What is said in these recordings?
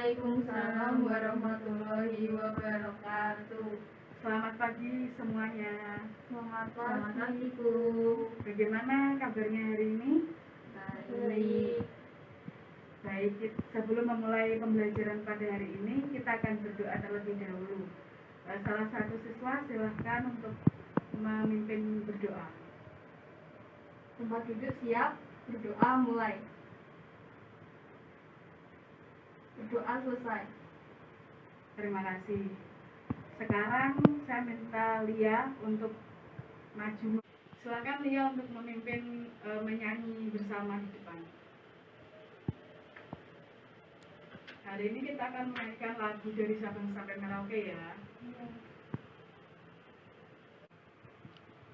Waalaikumsalam warahmatullahi wabarakatuh. Selamat pagi semuanya. Selamat pagi, Bu. Bagaimana kabarnya hari ini? Baik. Baik, sebelum memulai pembelajaran pada hari ini, kita akan berdoa terlebih dahulu. Salah satu siswa silahkan untuk memimpin berdoa. Tempat duduk siap, berdoa mulai. Berdoa selesai. Terima kasih. Sekarang saya minta Lia untuk maju. Silakan Lia untuk memimpin menyanyi bersama di depan. Hari ini kita akan menyanyikan lagu dari Sabang sampai Merauke ya.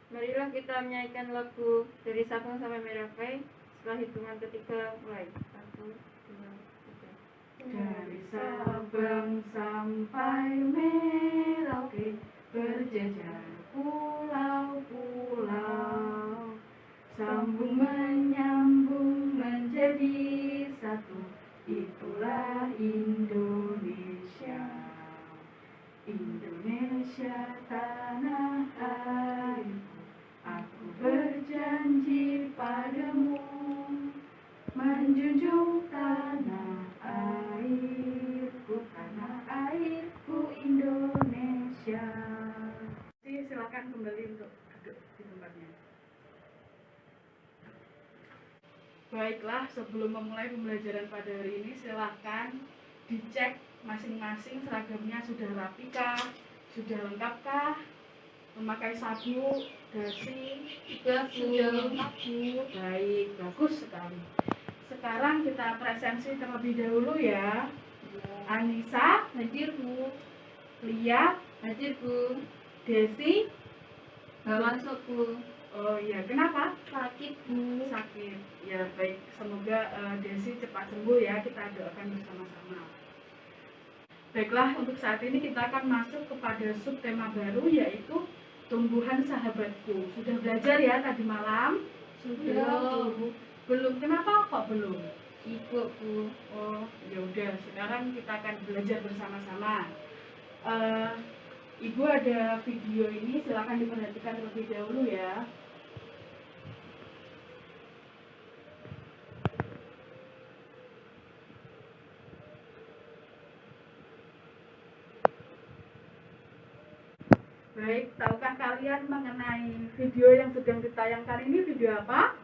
Marilah kita menyanyikan lagu dari Sabang sampai Merauke. Setelah hitungan ketiga mulai. 1, 2, 3. Dari Sabang sampai Merauke berjejer pulau-pulau, sambung menyambung menjadi satu, itulah Indonesia. Indonesia tanah airku, aku berjanji padamu menjunjung tanah airku Indonesia. Silakan kembali untuk duduk di tempatnya. Baiklah, sebelum memulai pembelajaran pada hari ini, silakan dicek masing-masing seragamnya sudah rapikah, sudah lengkapkah, memakai sabuk, dasi, sudah lengkap, Bu. Baik, bagus sekali. Sekarang kita presensi terlebih dahulu ya. Anissa, Hadir, Bu. Lia, Hadir, Bu. Desi. Nggak masuk, Bu. Oh iya, kenapa? Sakit, Bu. Sakit. Ya baik, semoga Desi cepat sembuh ya. Kita doakan bersama-sama. Baiklah, untuk saat ini kita akan masuk kepada subtema baru, yaitu tumbuhan sahabatku. Sudah belajar ya tadi malam? Belum. Belum. Kenapa kok belum? Sibuk, Bu. Oh, ya udah. Sekarang kita akan belajar bersama-sama. Ibu ada video ini, silakan diperhatikan terlebih dahulu ya. Baik, tahukah kalian mengenai video yang sedang ditayangkan ini video apa?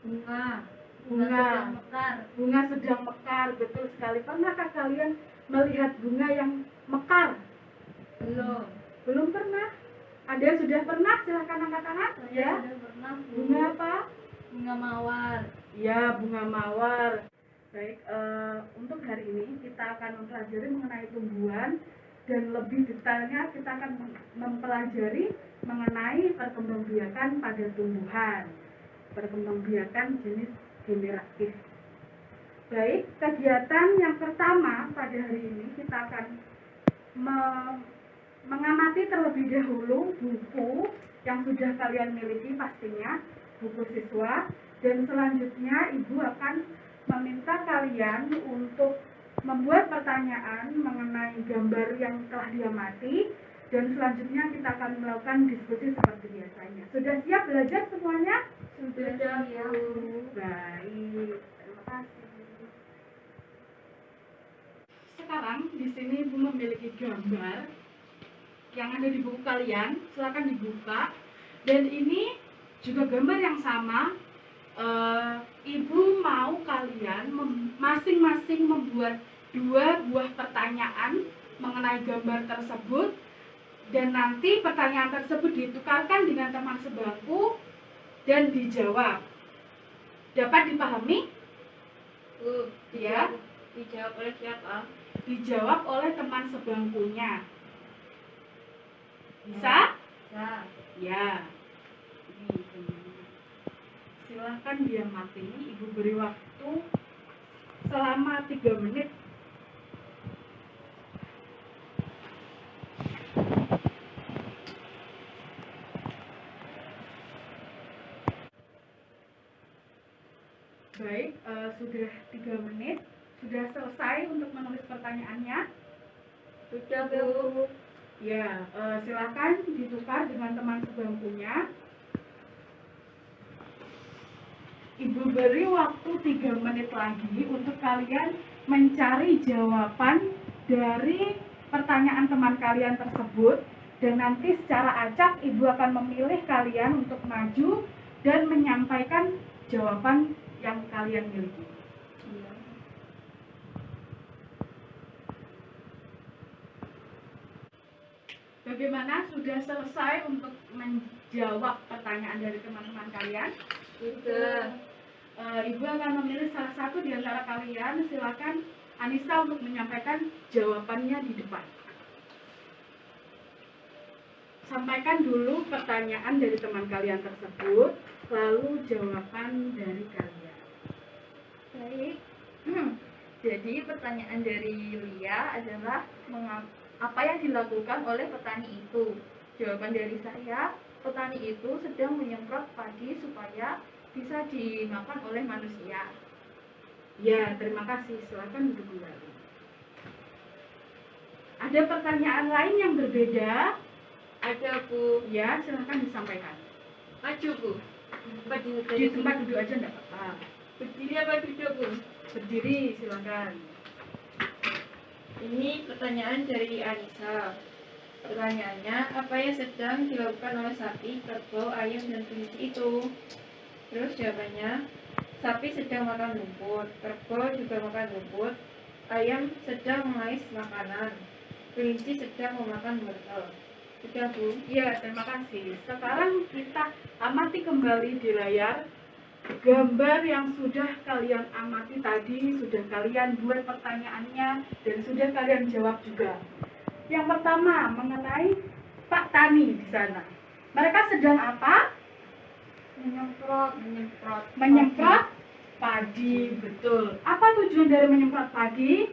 Bunga. Bunga. Sedang mekar. Bunga sedang mekar, betul sekali. Pernahkah kalian melihat bunga yang mekar? Belum. Belum pernah? Ada yang sudah pernah? Silahkan angkat tangan. Ya. Sudah pernah, Bu. Bunga apa? Bunga mawar. Ya, bunga mawar. Baik, untuk hari ini kita akan mempelajari mengenai tumbuhan dan lebih detailnya kita akan mempelajari mengenai perkembangbiakan pada tumbuhan. Perkembangbiakan jenis generatif. Baik, kegiatan yang pertama pada hari ini kita akan mengamati terlebih dahulu buku yang sudah kalian miliki pastinya, buku siswa, dan selanjutnya Ibu akan meminta kalian untuk membuat pertanyaan mengenai gambar yang telah diamati, dan selanjutnya kita akan melakukan diskusi seperti biasanya. Sudah siap belajar semuanya? Sudah siap, Bu. Baik, terima kasih. Sekarang di sini Ibu memiliki gambar yang ada di buku kalian, silakan dibuka. Dan ini juga gambar yang sama. Ibu mau kalian masing-masing membuat 2 buah pertanyaan mengenai gambar tersebut, dan nanti pertanyaan tersebut ditukarkan dengan teman sebangku dan dijawab. Dapat dipahami? Bu, Ya. dijawab oleh siapa? Dijawab oleh teman sebangkunya. Bisa? Ya. Ya. Ini gambarnya. Silahkan diamati. Ibu beri waktu selama 3 menit. Baik, sudah 3 menit. Sudah selesai untuk menulis pertanyaannya? Sudah, Bu. Ya, silakan ditukar dengan teman sebangkunya. Ibu beri waktu 3 menit lagi untuk kalian mencari jawaban dari pertanyaan teman kalian tersebut. Dan nanti secara acak Ibu akan memilih kalian untuk maju dan menyampaikan jawaban yang kalian miliki. Iya. Bagaimana? Sudah selesai untuk menjawab pertanyaan dari teman-teman kalian? Sudah. Ibu akan memilih salah satu di antara kalian. Silakan Anissa untuk menyampaikan jawabannya di depan. Sampaikan dulu pertanyaan dari teman kalian tersebut, lalu jawaban dari kalian. Baik. Jadi pertanyaan dari Lia adalah apa yang dilakukan oleh petani itu? Jawaban dari saya, petani itu sedang menyemprot padi supaya bisa dimakan oleh manusia. Ya, terima kasih. Silakan duduk kembali. Ada pertanyaan lain yang berbeda? Ada, Bu. Ya, silakan disampaikan. Maju, Bu. Di tempat duduk aja enggak apa-apa. Berdiri apa duduk, Bu? Berdiri, silakan. Ini pertanyaan dari Anissa. Pertanyaannya, apa yang sedang dilakukan oleh sapi, kerbau, ayam, dan kelinci itu? Terus jawabannya, sapi sedang makan rumput, kerbau juga makan rumput, ayam sedang mengais makanan, kelinci sedang memakan wortel. Sudah, Bu. Ya, terima kasih. Sekarang kita amati kembali di layar gambar yang sudah kalian amati tadi, sudah kalian buat pertanyaannya, dan sudah kalian jawab juga. Yang pertama, mengenai Pak Tani di sana. Mereka sedang apa? Menyemprot padi, betul. Apa tujuan dari menyemprot padi?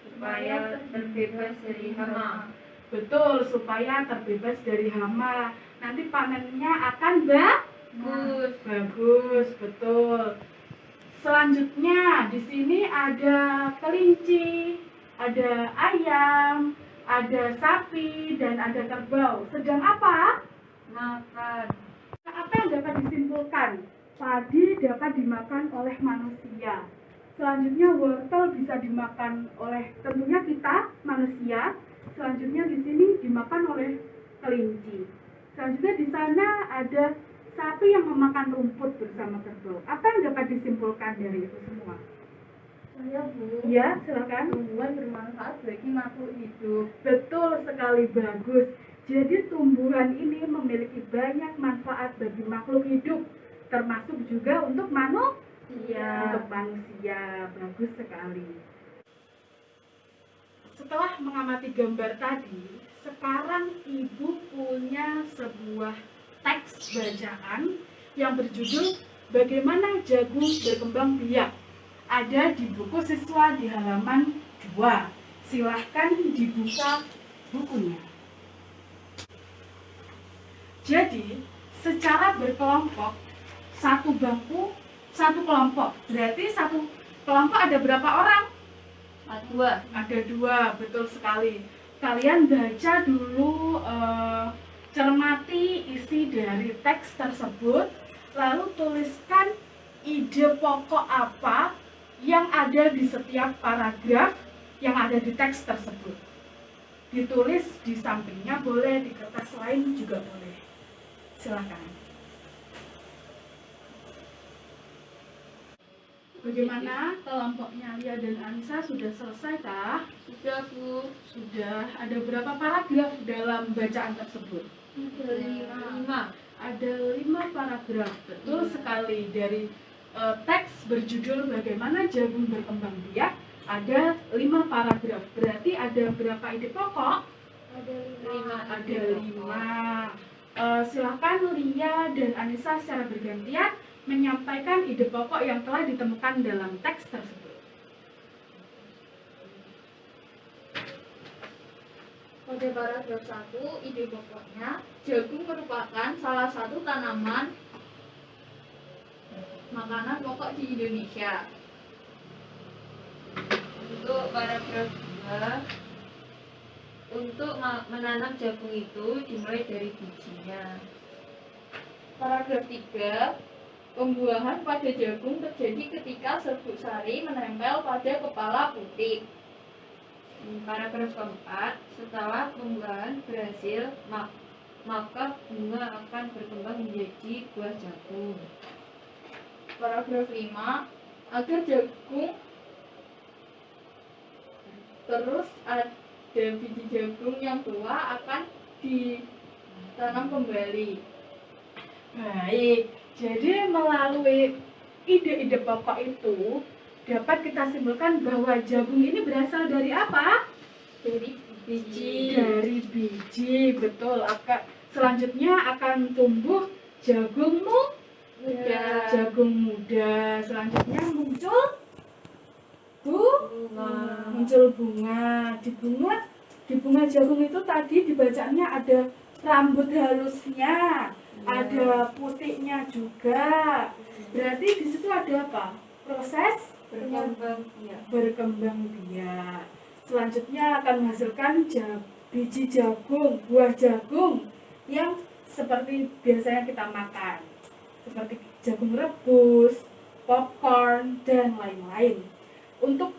Supaya terbebas dari hama. Betul, supaya terbebas dari hama. Nanti panennya akan bagus, betul. Selanjutnya di sini ada kelinci, ada ayam, ada sapi, dan ada kerbau. Sedang apa? Makan. Apa yang dapat disimpulkan? Padi dapat dimakan oleh manusia. Selanjutnya wortel bisa dimakan oleh tentunya kita manusia. Selanjutnya di sini dimakan oleh kelinci. Selanjutnya di sana ada sapi yang memakan rumput bersama kerbau. Apa yang dapat disimpulkan dari itu semua? Saya, Bu. Ya, silakan. Tumbuhan bermanfaat bagi makhluk hidup. Betul sekali, bagus. Jadi tumbuhan ini memiliki banyak manfaat bagi makhluk hidup, termasuk juga untuk manusia. Untuk manusia, bagus sekali. Setelah mengamati gambar tadi, sekarang Ibu punya sebuah teks bacaan yang berjudul Bagaimana Jagung Berkembang Biak. Ada di buku siswa di halaman 2. Silahkan dibuka bukunya. Jadi, secara berkelompok, satu bangku, satu kelompok. Berarti satu kelompok ada berapa orang? Ada 2, betul sekali. Kalian baca dulu, cermati isi dari teks tersebut, lalu tuliskan ide pokok apa yang ada di setiap paragraf yang ada di teks tersebut. Ditulis di sampingnya boleh, di kertas lain juga boleh. Silakan. Bagaimana kelompoknya Lia dan Anissa, sudah selesai kah? Sudah, Bu. Sudah. Ada berapa paragraf dalam bacaan tersebut? Lima. Ada 5 paragraf. Betul sekali. Dari teks berjudul Bagaimana Jagung Berkembang Biak ada 5 paragraf. Berarti ada berapa ide pokok? Ada 5. Silakan Lia dan Anissa secara bergantian menyampaikan ide pokok yang telah ditemukan dalam teks tersebut. Pada paragraf 1, ide pokoknya, jagung merupakan salah satu tanaman makanan pokok di Indonesia. Untuk paragraf 2, untuk menanam jagung itu dimulai dari bijinya. Paragraf 3, pembuahan pada jagung terjadi ketika serbuk sari menempel pada kepala putik. Paragraf 4, setelah pembuahan berhasil, maka bunga akan berkembang menjadi buah jagung. Paragraf 5, agar jagung terus ada biji jagung yang tua akan ditanam kembali. Baik, jadi melalui ide-ide pokok itu dapat kita simpulkan bahwa jagung ini berasal dari apa? Dari biji. Dari biji, betul. Selanjutnya akan tumbuh jagung muda. Jagung muda. Selanjutnya muncul bunga. Di bunga jagung itu tadi dibacaannya ada rambut halusnya, ada putiknya juga. Berarti di situ ada apa? Proses berkembang biak. Selanjutnya akan menghasilkan biji jagung, buah jagung yang seperti biasanya kita makan, seperti jagung rebus, popcorn, dan lain-lain. Untuk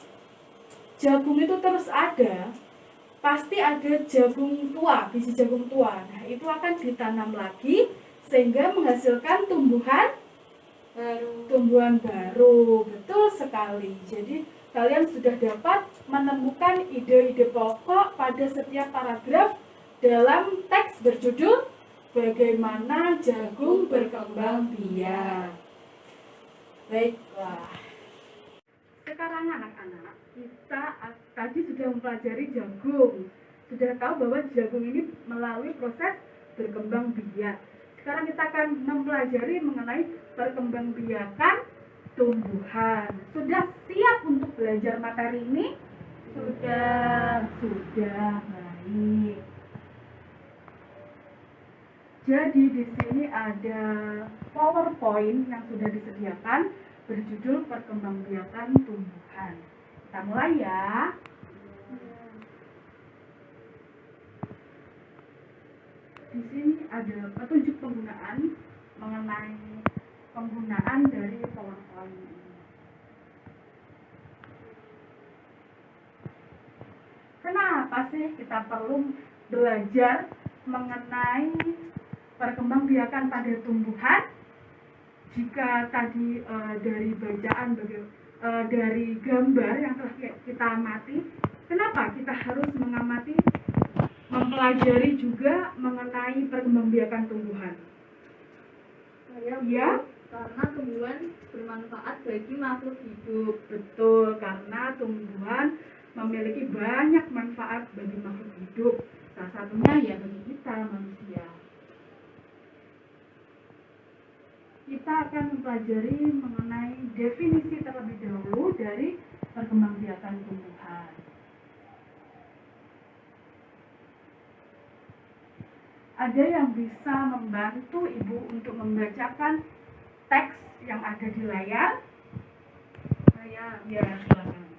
jagung itu terus ada, pasti ada jagung tua, biji jagung tua. Nah, itu akan ditanam lagi sehingga menghasilkan tumbuhan baru. Betul sekali. Jadi kalian sudah dapat menemukan ide-ide pokok pada setiap paragraf dalam teks berjudul Bagaimana Jagung Berkembang Biak. Baiklah. Sekarang anak-anak, kita tadi sudah mempelajari jagung. Sudah tahu bahwa jagung ini melalui proses berkembang biak. Sekarang kita akan mempelajari mengenai perkembangbiakan tumbuhan. Sudah siap untuk belajar materi ini? Sudah. Baik. Jadi di sini ada PowerPoint yang sudah disediakan berjudul perkembangbiakan tumbuhan. Kita mulai ya. Di sini ada petunjuk penggunaan mengenai penggunaan dari PowerPoint ini. Kenapa sih kita perlu belajar mengenai perkembangbiakan pada tumbuhan? Jika tadi dari bacaan dari gambar yang telah kita amati, kenapa kita harus mempelajari juga mengenai perkembangbiakan tumbuhan? Ya, karena tumbuhan bermanfaat bagi makhluk hidup. Betul, karena tumbuhan memiliki banyak manfaat bagi makhluk hidup. Salah satunya ya bagi kita manusia. Kita akan mempelajari mengenai definisi terlebih dahulu dari perkembangbiakan tumbuhan. Ada yang bisa membantu Ibu untuk membacakan teks yang ada di layar? Saya. Ya, silakan.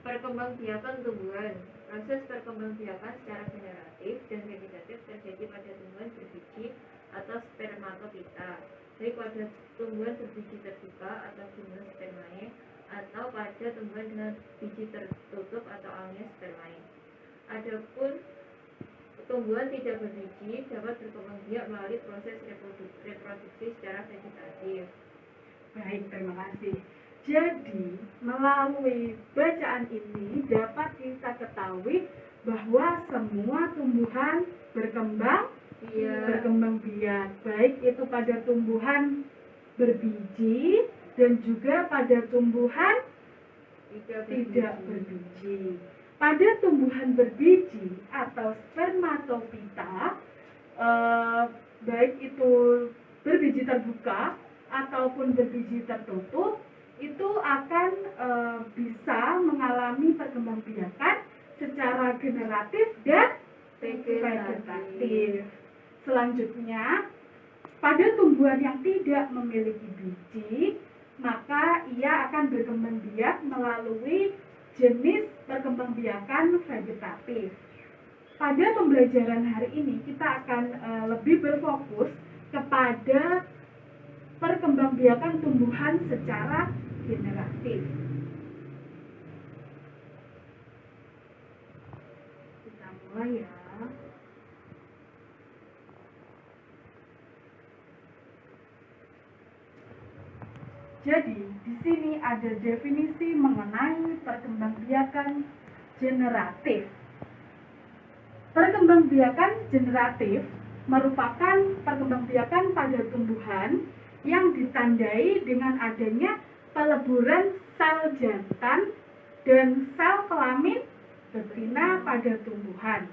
Perkembangbiakan tumbuhan. Proses perkembangbiakan secara generatif dan vegetatif terjadi pada tumbuhan berbiji atau spermatopita, baik pada tumbuhan berbiji terbuka atau jumlah spermae, atau pada tumbuhan dengan biji tertutup atau anospermae. Adapun tumbuhan tidak berbiji dapat berkembang biak melalui proses reproduksi secara vegetatif. Baik, terima kasih. Jadi, melalui bacaan ini dapat kita ketahui bahwa semua tumbuhan berkembang biak, baik itu pada tumbuhan berbiji dan juga pada tumbuhan tidak berbiji. Pada tumbuhan berbiji atau spermatopita, baik itu berbiji terbuka ataupun berbiji tertutup, itu akan bisa mengalami perkembangbiakan secara generatif dan vegetatif. Selanjutnya, pada tumbuhan yang tidak memiliki biji, maka ia akan berkembang biak melalui jenis perkembangbiakan vegetatif. Pada pembelajaran hari ini kita akan lebih berfokus kepada perkembangbiakan tumbuhan secara generatif. Kita mulai ya. Jadi, di sini ada definisi mengenai perkembangbiakan generatif. Perkembangbiakan generatif merupakan perkembangbiakan pada tumbuhan yang ditandai dengan adanya peleburan sel jantan dan sel kelamin betina pada tumbuhan.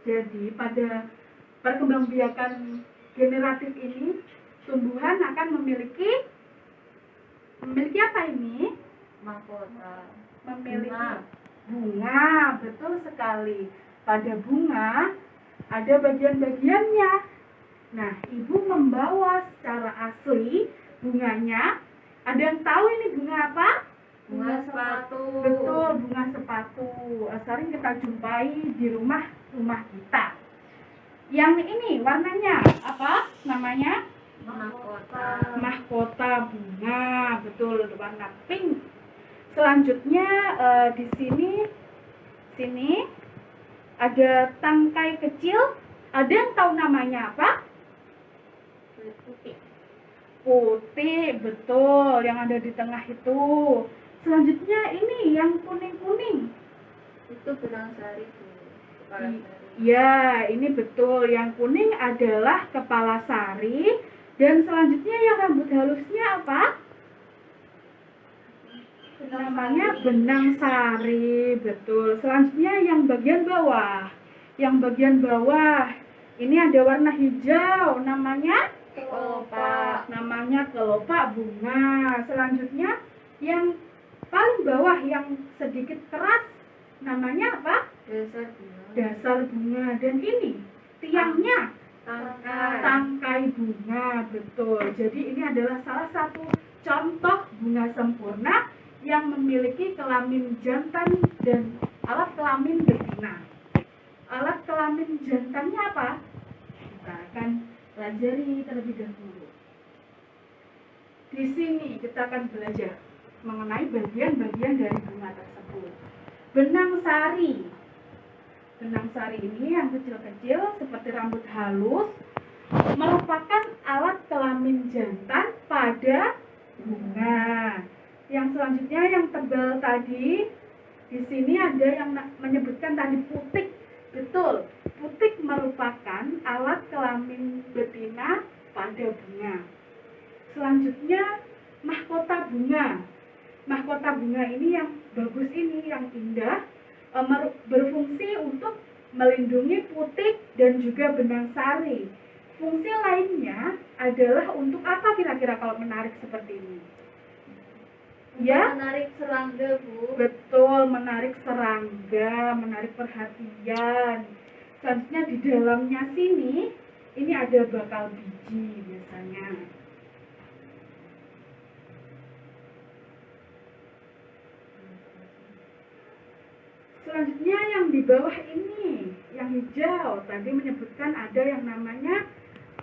Jadi, pada perkembangbiakan generatif ini, tumbuhan akan memiliki apa ini? Mahkota. Memiliki bunga, betul sekali. Pada bunga ada bagian-bagiannya. Nah, ibu membawa secara asli bunganya. Ada yang tahu ini bunga apa? Bunga sepatu. Betul, bunga sepatu. Sering kita jumpai di rumah kita. Yang ini warnanya apa namanya? Mahkota. Mahkota bunga, betul, warna pink. Selanjutnya di sini ada tangkai kecil. Ada yang tahu namanya apa? Putih. Putih, betul, yang ada di tengah itu. Selanjutnya ini yang kuning-kuning. Itu benang sari tuh. Kepala sari. Ya, ini betul. Yang kuning adalah kepala sari. Dan selanjutnya yang rambut halusnya apa? Namanya benang sari, betul. Selanjutnya yang bagian bawah. Yang bagian bawah ini ada warna hijau, namanya Kelopak. namanya kelopak bunga. Selanjutnya yang paling bawah yang sedikit keras namanya apa? Dasar bunga. Dasar bunga. Dan ini tiangnya tangkai bunga, betul. Jadi ini adalah salah satu contoh bunga sempurna yang memiliki kelamin jantan dan alat kelamin betina. Alat kelamin jantannya apa? Kita akan pelajari terlebih dahulu. Di sini kita akan belajar mengenai bagian-bagian dari bunga tersebut. Benang sari. Benang sari ini yang kecil-kecil seperti rambut halus merupakan alat kelamin jantan pada bunga. Yang selanjutnya yang tebal tadi, di sini ada yang menyebutkan tadi putik. Betul, putik merupakan alat kelamin betina pada bunga. Selanjutnya mahkota bunga. Mahkota bunga ini yang bagus ini, yang indah, berfungsi untuk melindungi putik dan juga benang sari. Fungsi lainnya adalah untuk apa kira-kira kalau menarik seperti ini? Ya, Menarik serangga, Bu. betul, menarik serangga, menarik perhatian. Selanjutnya di dalamnya sini, ini ada bakal biji biasanya. Selanjutnya yang di bawah ini, yang hijau, tadi menyebutkan ada yang namanya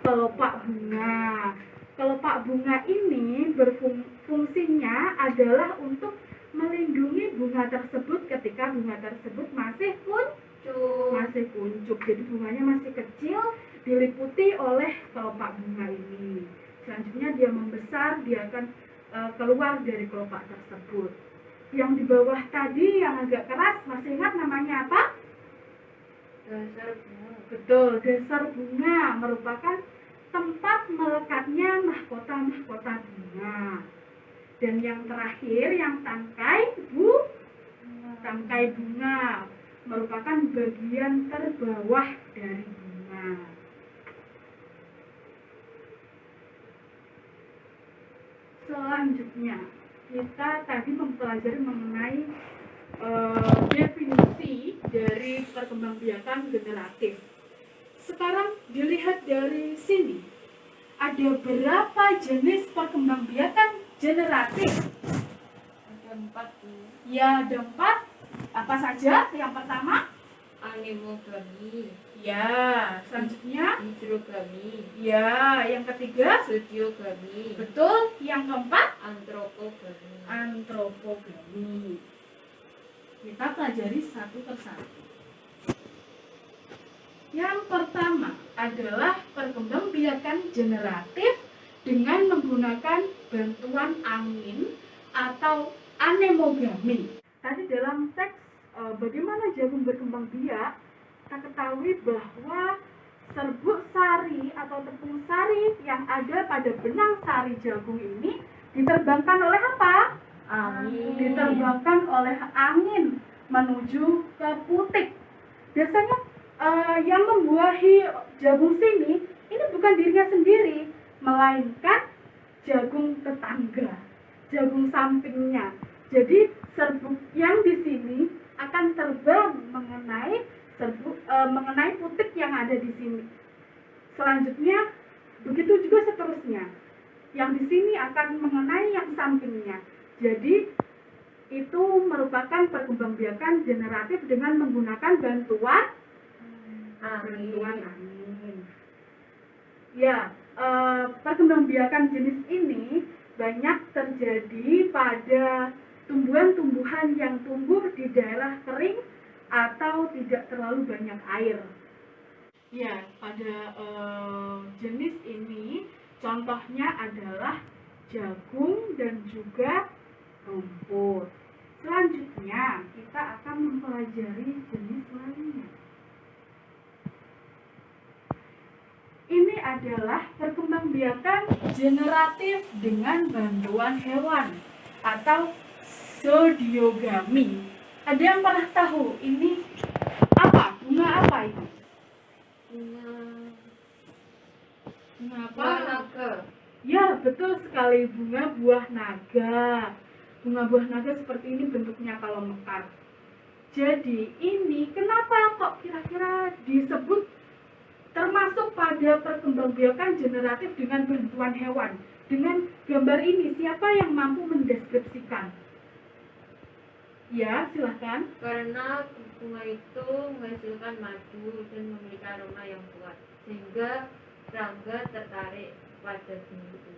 kelopak bunga. Kelopak bunga ini berfungsinya adalah untuk melindungi bunga tersebut ketika bunga tersebut masih kuncup. Jadi bunganya masih kecil, diliputi oleh kelopak bunga ini. Selanjutnya dia membesar, dia akan keluar dari kelopak tersebut. Yang di bawah tadi yang agak keras, masih ingat namanya apa? Dasar bunga. Betul, dasar bunga merupakan tempat melekatnya mahkota-mahkota bunga. Dan yang terakhir, yang tangkai bunga merupakan bagian terbawah dari bunga. Selanjutnya, kita tadi mempelajari mengenai definisi dari perkembangbiakan generatif. Sekarang dilihat dari sini. ada berapa jenis perkembangbiakan generatif? Ada 4 Bu. Ya, ada 4. Apa saja? Yang pertama? Anemogami, Ya, selanjutnya? hidrogami, Ya, yang ketiga? studiogami, Betul. Yang keempat? antropogami. Antropogami. Kita pelajari satu persatu. Yang pertama adalah perkembangbiakan generatif dengan menggunakan bantuan angin atau anemogami. Tadi dalam teks bagaimana jagung berkembang biak, kita ketahui bahwa serbuk sari atau tepung sari yang ada pada benang sari jagung ini diterbangkan oleh apa? Angin. Diterbangkan oleh angin menuju ke putik. Biasanya yang membuahi jagung sini ini bukan dirinya sendiri, melainkan jagung tetangga, jagung sampingnya. Jadi serbuk yang di sini akan terbang mengenai putik yang ada di sini. Selanjutnya begitu juga seterusnya. Yang di sini akan mengenai yang sampingnya. Jadi itu merupakan perkembangbiakan generatif dengan menggunakan bantuan angin. Ya, perkembangbiakan jenis ini banyak terjadi pada tumbuhan-tumbuhan yang tumbuh di daerah kering atau tidak terlalu banyak air. Ya, pada jenis ini contohnya adalah jagung dan juga rumput. Selanjutnya kita akan mempelajari jenis lainnya. Ini adalah perkembangbiakan generatif dengan bantuan hewan atau zodiogami. Ada yang pernah tahu ini apa? Bunga apa ini? Bunga apa? Buah naga. Ya, betul sekali, bunga buah naga. Bunga buah naga seperti ini bentuknya kalau mekar. Jadi ini kenapa kok kira-kira disebut termasuk pada perkembangbiakan generatif dengan bantuan hewan? Dengan gambar ini, siapa yang mampu mendeskripsikan? Ya, silahkan. Karena bunga itu menghasilkan madu dan memiliki aroma yang kuat, sehingga serangga tertarik pada bunga itu.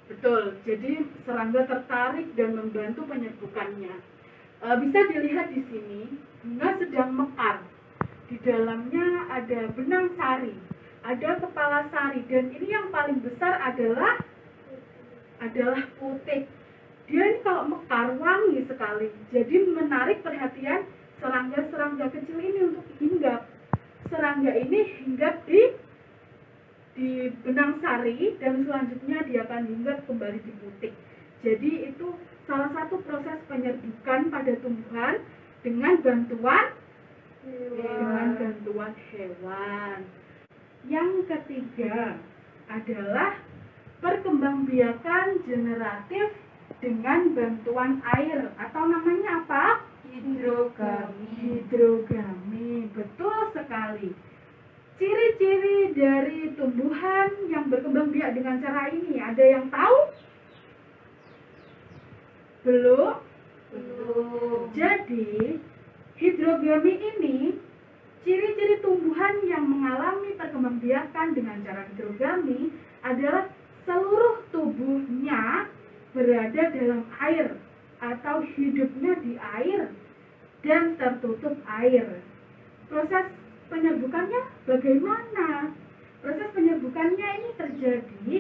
Betul, jadi serangga tertarik dan membantu penyerbukannya. Bisa dilihat di sini, bunga sedang mekar. Di dalamnya ada benang sari, ada kepala sari, dan ini yang paling besar adalah putik. Dia ini kalau mekar wangi sekali, jadi menarik perhatian serangga-serangga kecil ini untuk hinggap. Serangga ini hinggap di benang sari dan selanjutnya dia akan hinggap kembali di putik. Jadi itu salah satu proses penyerbukan pada tumbuhan dengan bantuan hewan. Yang ketiga adalah perkembangbiakan generatif dengan bantuan air atau namanya apa? Hidrogami. Betul sekali. Ciri-ciri dari tumbuhan yang berkembang biak dengan cara ini ada yang tahu? Belum? Jadi hidrogami ini ciri-ciri tumbuhan yang mengalami perkembangbiakan dengan cara hidrogami adalah seluruh tubuhnya berada dalam air atau hidupnya di air dan tertutup air. Proses penyerbukannya bagaimana? Proses penyerbukannya ini terjadi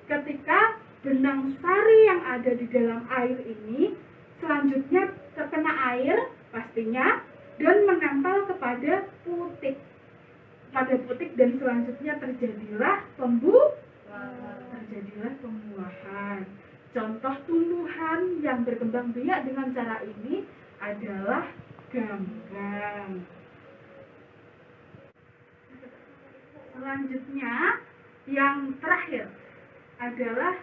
ketika benang sari yang ada di dalam air ini selanjutnya terkena air pastinya dan menempel kepada putik. Pada putik dan selanjutnya terjadilah pembuahan. Contoh tumbuhan yang berkembang biak dengan cara ini adalah ganggang. Selanjutnya yang terakhir adalah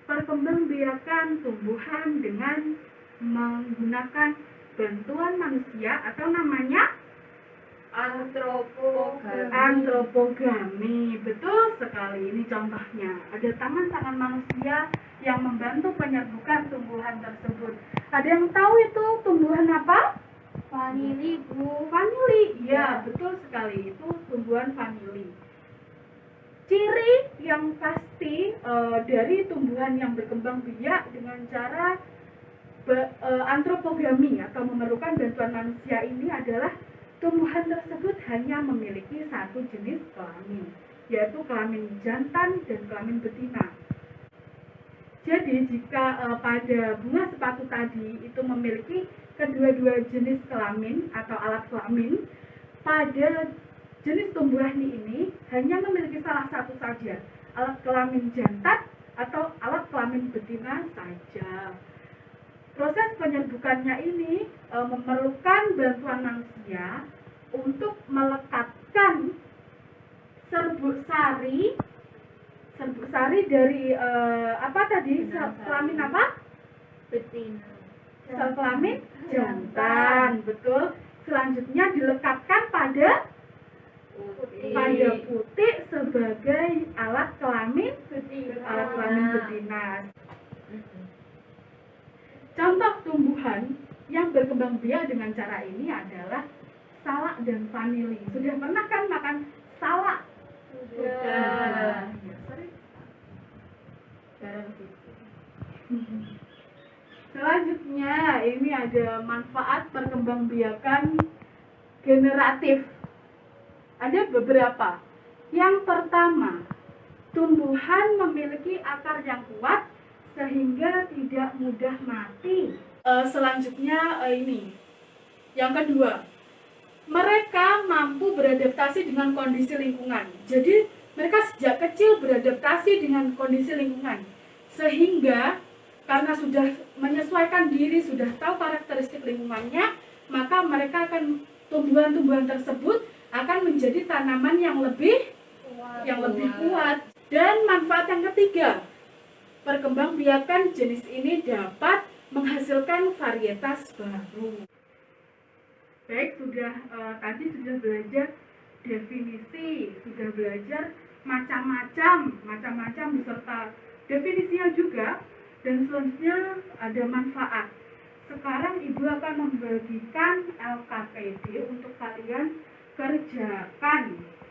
perkembangbiakan tumbuhan dengan menggunakan bantuan manusia atau namanya Antropogami, betul sekali. Ini contohnya. Ada tangan-tangan manusia yang membantu penyerbukan tumbuhan tersebut. Ada yang tahu itu tumbuhan apa? Vanili, Bu. Vanili. Ya, betul sekali. Itu tumbuhan vanili. Ciri yang pasti dari tumbuhan yang berkembang biak dengan cara antropogami atau memerlukan bantuan manusia ini adalah tumbuhan tersebut hanya memiliki satu jenis kelamin, yaitu kelamin jantan dan kelamin betina. Jadi jika pada bunga sepatu tadi itu memiliki kedua-dua jenis kelamin atau alat kelamin, pada jenis tumbuhan ini hanya memiliki salah satu saja, alat kelamin jantan atau alat kelamin betina saja. Proses penyerbukannya ini memerlukan bantuan manusia untuk melekatkan serbuk sari dari apa tadi? Kelamin apa? Betina. Sel kelamin jantan, betul. Selanjutnya dilekatkan pada putih sebagai alat kelamin betina. Contoh tumbuhan yang berkembang biak dengan cara ini adalah salak dan vanili. Sudah pernah kan makan salak? Sudah. Ya, sering. Selanjutnya ini ada manfaat perkembangbiakan generatif. Ada beberapa. Yang pertama, tumbuhan memiliki akar yang kuat sehingga tidak mudah mati. Selanjutnya ini. Yang kedua, mereka mampu beradaptasi dengan kondisi lingkungan. Jadi mereka sejak kecil beradaptasi dengan kondisi lingkungan. Sehingga karena sudah menyesuaikan diri, sudah tahu karakteristik lingkungannya, maka mereka akan tumbuhan-tumbuhan tersebut akan menjadi tanaman yang lebih kuat. Dan manfaat yang ketiga, perkembangbiakan jenis ini dapat menghasilkan varietas baru. Baik, tadi sudah belajar definisi, sudah belajar macam-macam beserta definisinya juga, dan selanjutnya ada manfaat. Sekarang Ibu akan membagikan LKPD untuk kalian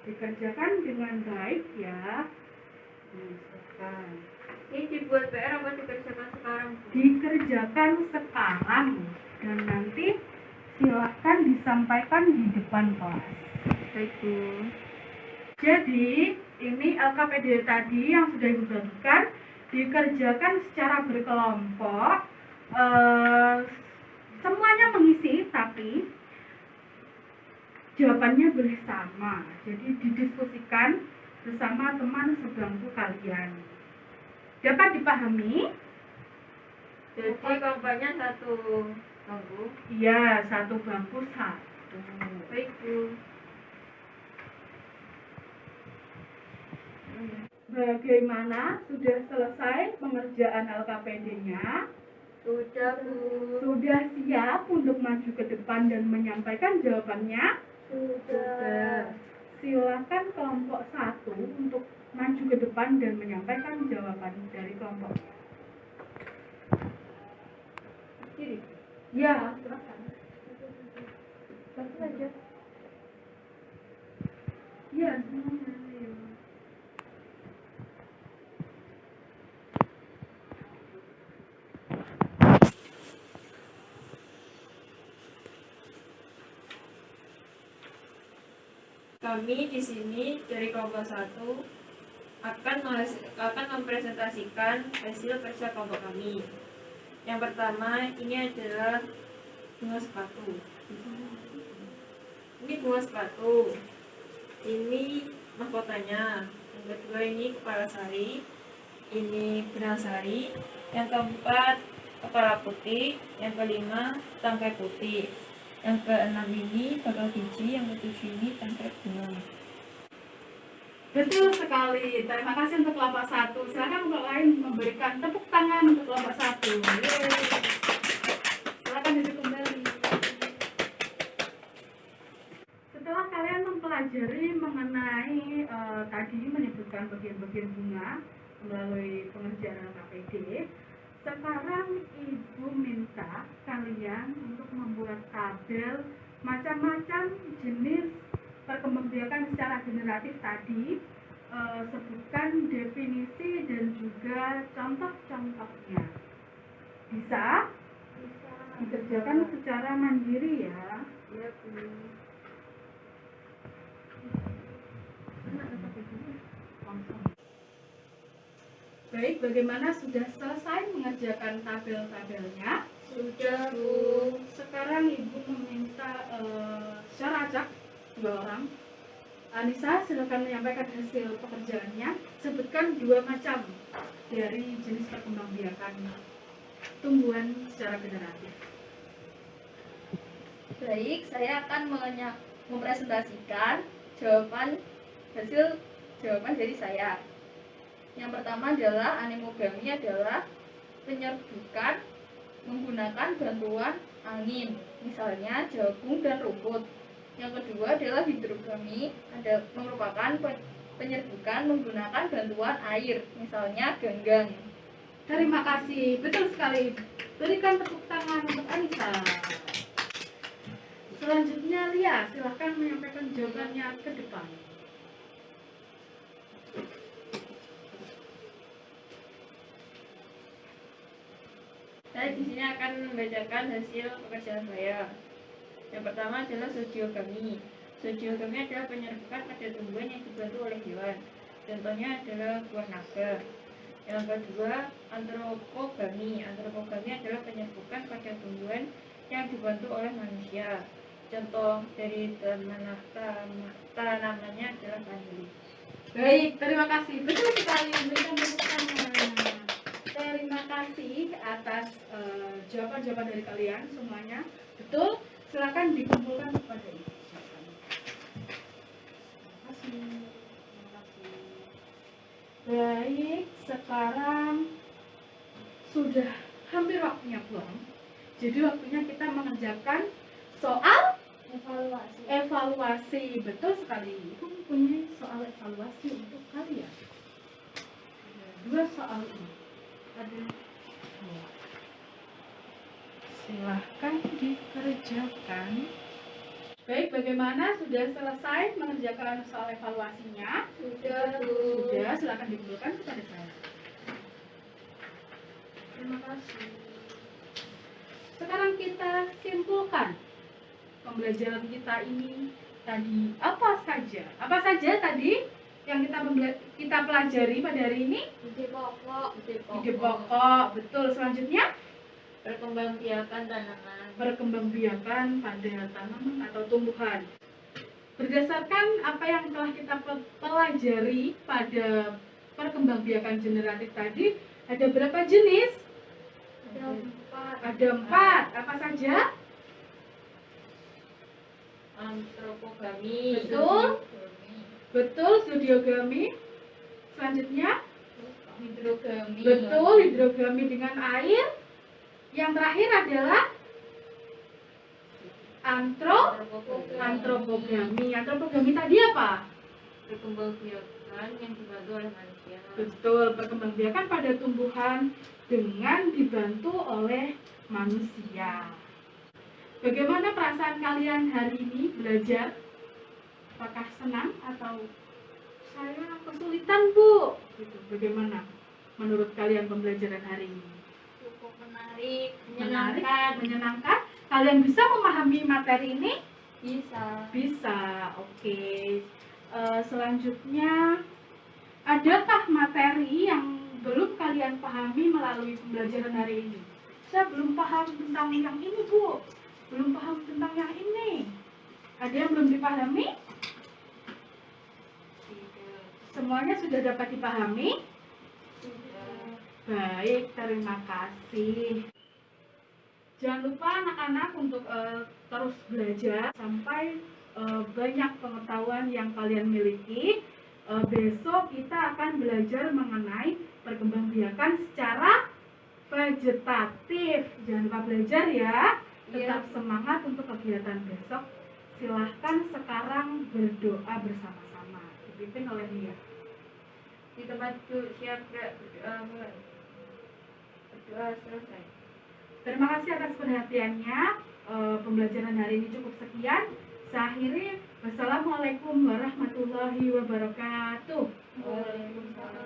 dikerjakan dengan baik ya. Ini dibuat PR apa dikerjakan sekarang? Dikerjakan sekarang dan nanti silakan disampaikan di depan kelas. Baik, Bu. Jadi ini LKPD tadi yang sudah Ibu bagikan dikerjakan secara berkelompok. Semuanya mengisi, tapi jawabannya boleh sama. Jadi didiskusikan bersama teman sebangku kalian. Dapat dipahami? Jadi kelompoknya satu bangku. Iya, satu bangku satu. Baik, Bu. Bagaimana? Sudah selesai pengerjaan LKPD-nya? Sudah, Bu. Sudah siap untuk maju ke depan dan menyampaikan jawabannya? Sudah. Silakan kelompok 1 untuk maju ke depan dan menyampaikan jawaban dari kelompok. Kiri. Ya, silakan. Satu aja. Ya, semuanya. Kami di sini dari kelompok 1 akan mempresentasikan hasil kerja kelompok kami. Yang pertama, ini adalah bunga sepatu. Ini bunga sepatu. Ini mahkotanya. Yang kedua ini kepala sari. Ini benang sari. Yang keempat kepala putih. Yang kelima tangkai putih. Yang keenam ini bakal biji. Yang ketujuh ini tangkai bunga. Betul sekali. Terima kasih untuk kelompok 1. Silakan kelompok lain memberikan tepuk tangan untuk kelompok 1. Yeay. Silakan duduk kembali. Setelah mempelajari mengenai tadi menyebutkan bagian-bagian bunga melalui pengerjaan KPD. Sekarang Ibu minta kalian untuk membuat tabel macam-macam jenis perkembangbiakan secara generatif tadi. Sebutkan definisi dan juga contoh-contohnya. Bisa dikerjakan secara mandiri ya. Ya, Bu. Baik, bagaimana sudah selesai mengerjakan tabel-tabelnya? Sudah, Bu. Sekarang Ibu meminta secara acak 2 orang. Anissa, silakan menyampaikan hasil pekerjaannya. Sebutkan 2 macam dari jenis perkembangbiakan tumbuhan secara generatif. Baik, saya akan mempresentasikan hasil jawaban dari saya. Yang pertama adalah anemogami adalah penyerbukan menggunakan bantuan angin, misalnya jagung dan rumput. Yang kedua adalah hidrogami, merupakan penyerbukan menggunakan bantuan air, misalnya ganggang. Terima kasih, betul sekali. Berikan tepuk tangan untuk Anissa. Selanjutnya Lia, silahkan menyampaikan jawabannya ke depan. Saya di sini akan membacakan hasil pekerjaan saya. Yang pertama adalah sosiogami. Sosiogami adalah penyerbukan pada tumbuhan yang dibantu oleh hewan. Contohnya adalah buah naga. Yang kedua, antropogami. Antropogami adalah penyerbukan pada tumbuhan yang dibantu oleh manusia. Contoh dari tanamannya adalah vanili. Baik, terima kasih. Betul sekali. Berikan tepuk tangan. Terima kasih atas jawaban-jawaban dari kalian semuanya. Betul. Silakan dikumpulkan kepada Ibu. Terima kasih. Terima kasih. Baik, sekarang sudah hampir waktunya pulang. Jadi waktunya kita mengerjakan soal evaluasi. Betul sekali. Ibu mempunyai soal evaluasi untuk kalian. Ada 2 soal ini. Ada 2. Silahkan dikerjakan. Baik, bagaimana? Sudah selesai mengerjakan soal evaluasinya? Sudah, Bu. Sudah, silahkan dikumpulkan kepada saya. Terima kasih. Sekarang kita simpulkan pembelajaran kita ini tadi apa saja? Apa saja tadi yang kita pelajari pada hari ini? Ide pokok. Ide pokok, betul. Selanjutnya Perkembangbiakan tanaman. perkembangbiakan pada tanaman atau tumbuhan. Berdasarkan apa yang telah kita pelajari pada perkembangbiakan generatif tadi, ada berapa jenis? Ada 4. Apa saja? Antropogami. Betul. Betul, studiogami. Selanjutnya? Hidrogami. Betul, hidrogami dengan air. Yang terakhir adalah antropogami. Antropogami tadi apa? Perkembangbiakan yang dibantu oleh manusia. Betul, perkembangbiakan pada tumbuhan dengan dibantu oleh manusia. Bagaimana perasaan kalian hari ini belajar? Apakah senang atau saya kesulitan, Bu? Gitu. Bagaimana menurut kalian pembelajaran hari ini? Cukup menarik, Menarik, menyenangkan. Kalian bisa memahami materi ini? Bisa. Bisa, oke. Selanjutnya, adakah materi yang belum kalian pahami melalui pembelajaran hari ini? Saya belum paham tentang yang ini, Bu. Belum paham tentang yang ini. Ada yang belum dipahami? Tidak. Semuanya sudah dapat dipahami? Sudah. Baik, terima kasih. Jangan lupa anak-anak untuk terus belajar sampai banyak pengetahuan yang kalian miliki. Besok kita akan belajar mengenai perkembangbiakan secara vegetatif. Jangan lupa belajar ya. Tetap semangat untuk kegiatan besok. Silahkan sekarang berdoa bersama-sama. Dipimpin oleh Lia. Di tempat duduk siap gerak, berdoa mulai. Berdoa selesai. Terima kasih atas perhatiannya. Pembelajaran hari ini cukup sekian. Saya akhiri. Wassalamualaikum warahmatullahi wabarakatuh. Waalaikumsalam.